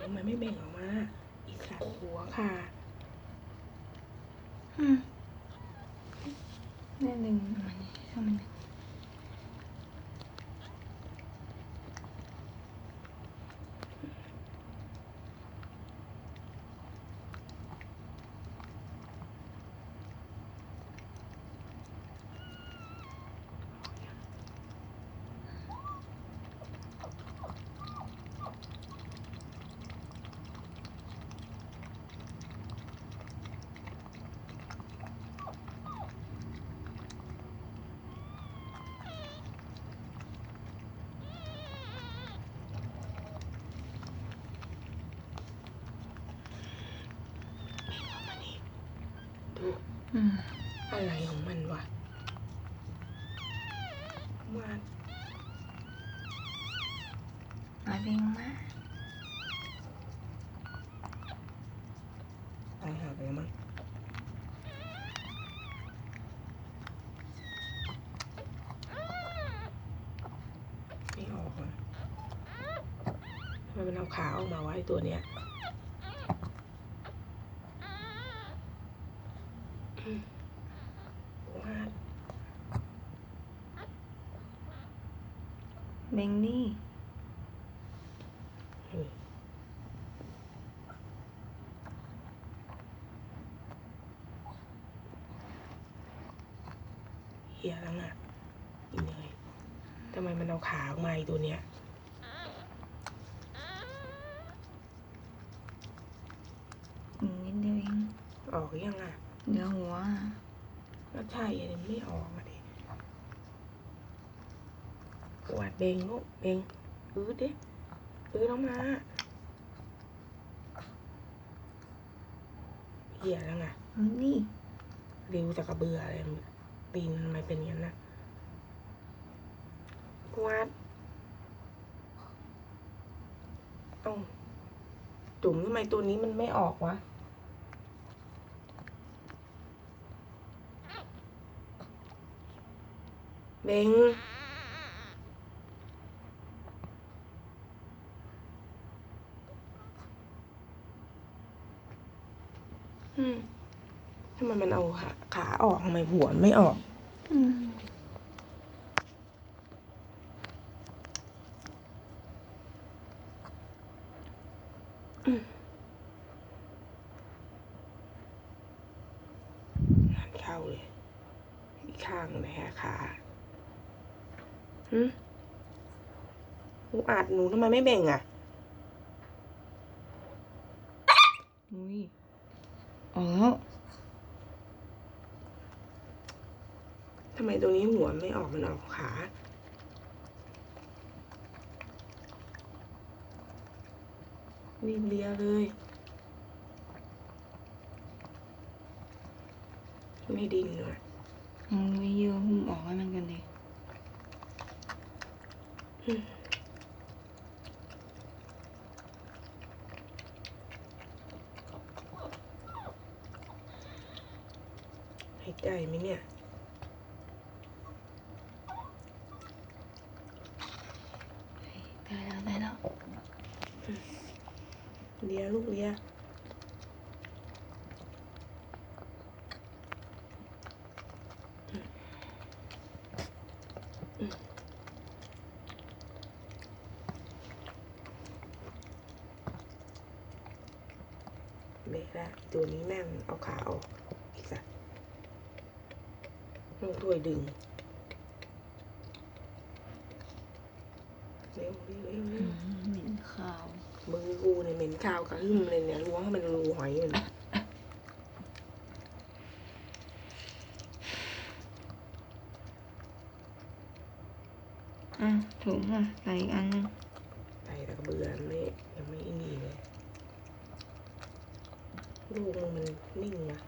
ทำไมไม่เบ่งออกมาอีสัตว์หัวค่ะแม่ดึงมันให้มันดูอะไรของมันวะมาเบ่งมาตายหาไปแล้วมั้งไม่ออกอ่ะทำไมมันเอาขาออกมาไว้ตัวเนี้ยว่าเบ่งดิเหี้ยแล้วอ่ะอีเนยทำไมมันเอาขาออกมาอีตัวเนี้ยนิดเดียวเองออกยังอ่ะเดี๋ยวหัวก็ใช่ยังไม่ออกมาดิกวาดเบงลูกเบงดิน้องมาเหี้ยแล้วไงนี่ริวแต่กระเบืออะไรตีนทำไมเป็นอย่างนั้นนะกวาดจุ๋มทำไมตัวนี้มันไม่ออกวะเบงทำไมมันเอาขาออกทำไมหัวไม่ออกเข้าเลยอีกข้างไหนฮะขาหนูอัดหนูทำไมไม่เบ่งอ่ะอุ้ยอ๋อทำไมตัวนี้หัวไม่ออกมันออกขารีบเลียเลยไม่ดิ้นเลยไม่เยอะหุ้มออกให้มันกันดิหายใจไหมเนี่ยได้แล้วเลียลูกเลียเบะละตัวนี้แม่งเอาขาออกอีกสักต้องช่วยดึงเร็วเหม็นข้าวมือกูเนี่ยเหม็นข้าวกระหึ่มเลยเนี่ยล้วงให้มันรูหอยมันถุงใส่อีกอันนึงใส่แต่กระเบือยังไม่นี่เลยลูกมันนิ่งนะ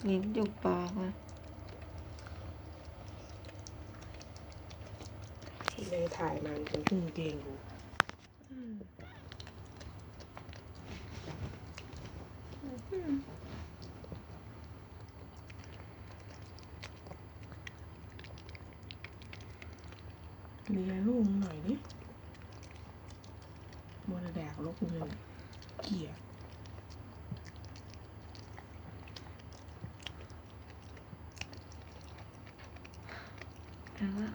ลิ้นจุกปากเลยที่ในถ่ายมันเป็นพึ่งเกงกูเลียลูกหน่อยดิมัวแต่แดก ลบเงินเกลียด แล้วก็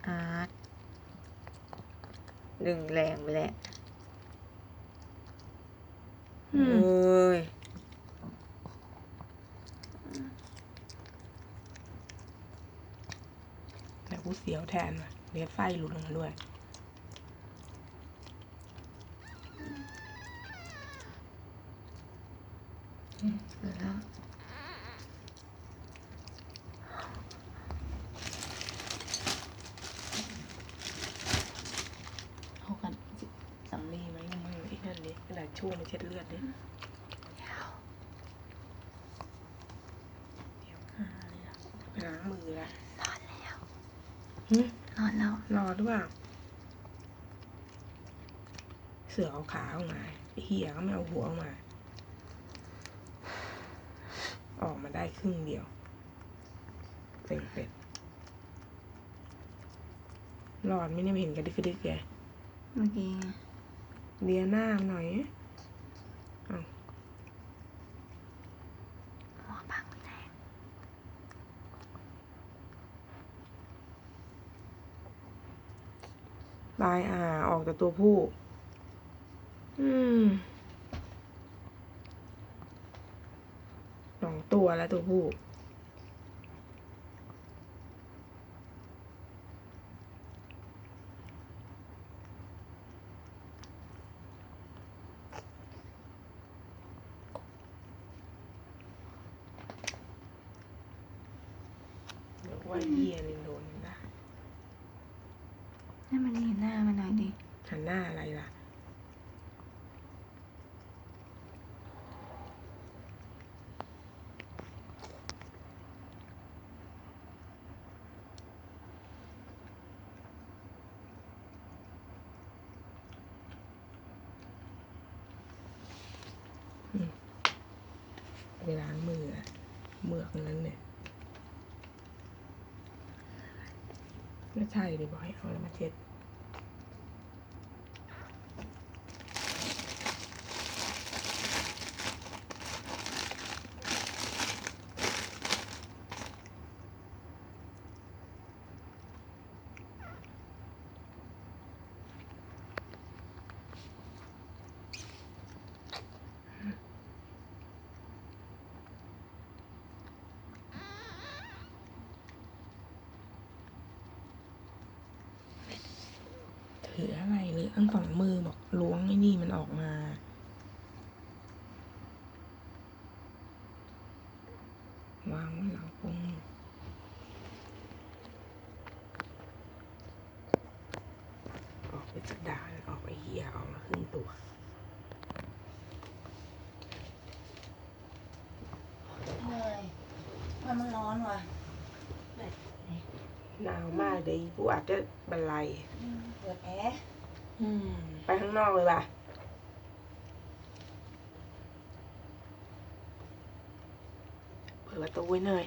อาร์ตดึงแรงไปแหละเอ้ย แต่กูเสียวแทนว่ะเลียดไฟหลุดลงมาด้วย แล้ว เขากันสำลีไหมยังไม่ไอ้นั่นดิกระดาษชั่วมาเช็ดเลือดดิเดี๋ยวหาเลยอะไปล้างมือละ นอนแล้ว หึ นอนแล้ว รอหรือเปล่าเสือเอาขาออกมาไอ้เหี้ยก็ไม่เอาหัวออกมา ออกมาได้ครึ่งเดียวเป็นเป็ดหลอดไม่ได้เห็นกระดิกกระดิกแก เมื่อกี้ไง เลียหน้าหน่อยเอา หัวบังแรง ตายออกจากตัวผู้ 2 ตัวแล้วตัวผู้ เดี๋ยวว่าเหี้ยนี่โดนนะ ให้มันเห็นหน้ามันหน่อยดิ หันหน้าอะไรล่ะ ไปล้างมืออะเมือกนั้นเนี่ยไม่ใช่ดิบอกให้เอาอะไรมาเช็ดถืออะไรเลยทั้ง2 มือบอกล้วงไอ้นี่มันออกมา วางไว้หลังปงออกไปจากด่านออกไปเหี้ยออกมาครึ่งตัว เหนื่อยมันร้อนว่ะ หนาวมากเลยกูอาจจะบันไล เปิดแอร์ ไปข้างนอกเลยป่ะเปิดประตูไว้หน่อย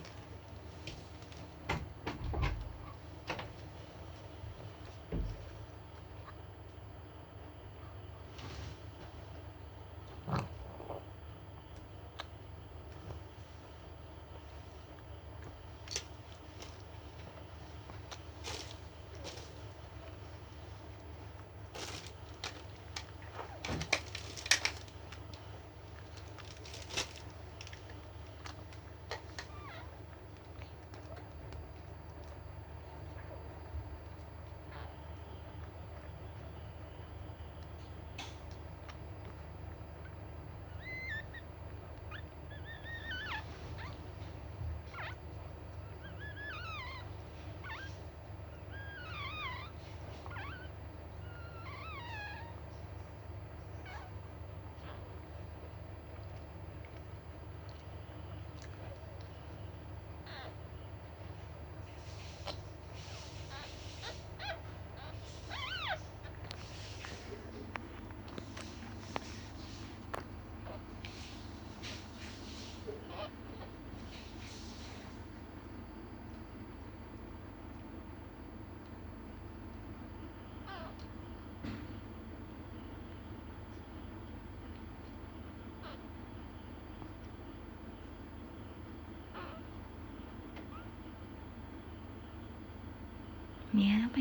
เนี่ยไป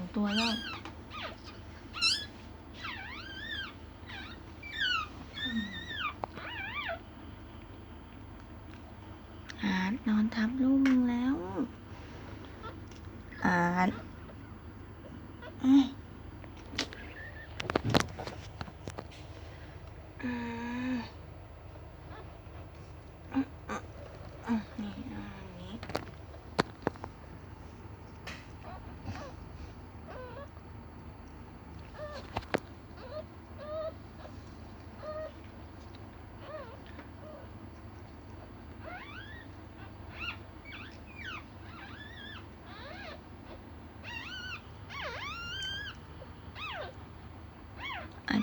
2 ตัวแล้วอาร์ตนอนทับลูกมึงแล้วอาร์ตอืมนี่นี้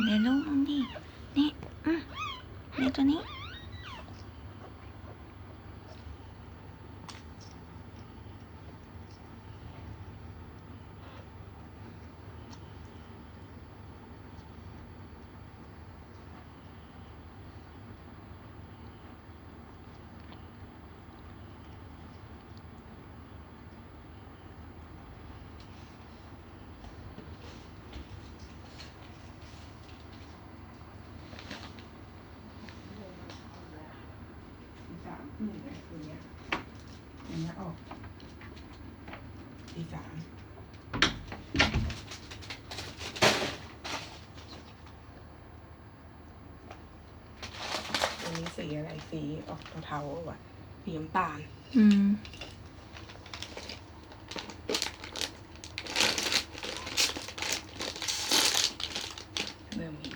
เดี๋ยวลูกมึงดินี่เดี๋ยวตัวนี้นี่ไงตัวเนี้ยอย่างเงี้ยออกตี 3ตัวนี้สีอะไรสีออกเทาๆว่ะสีน้ำตาลเริ่มมี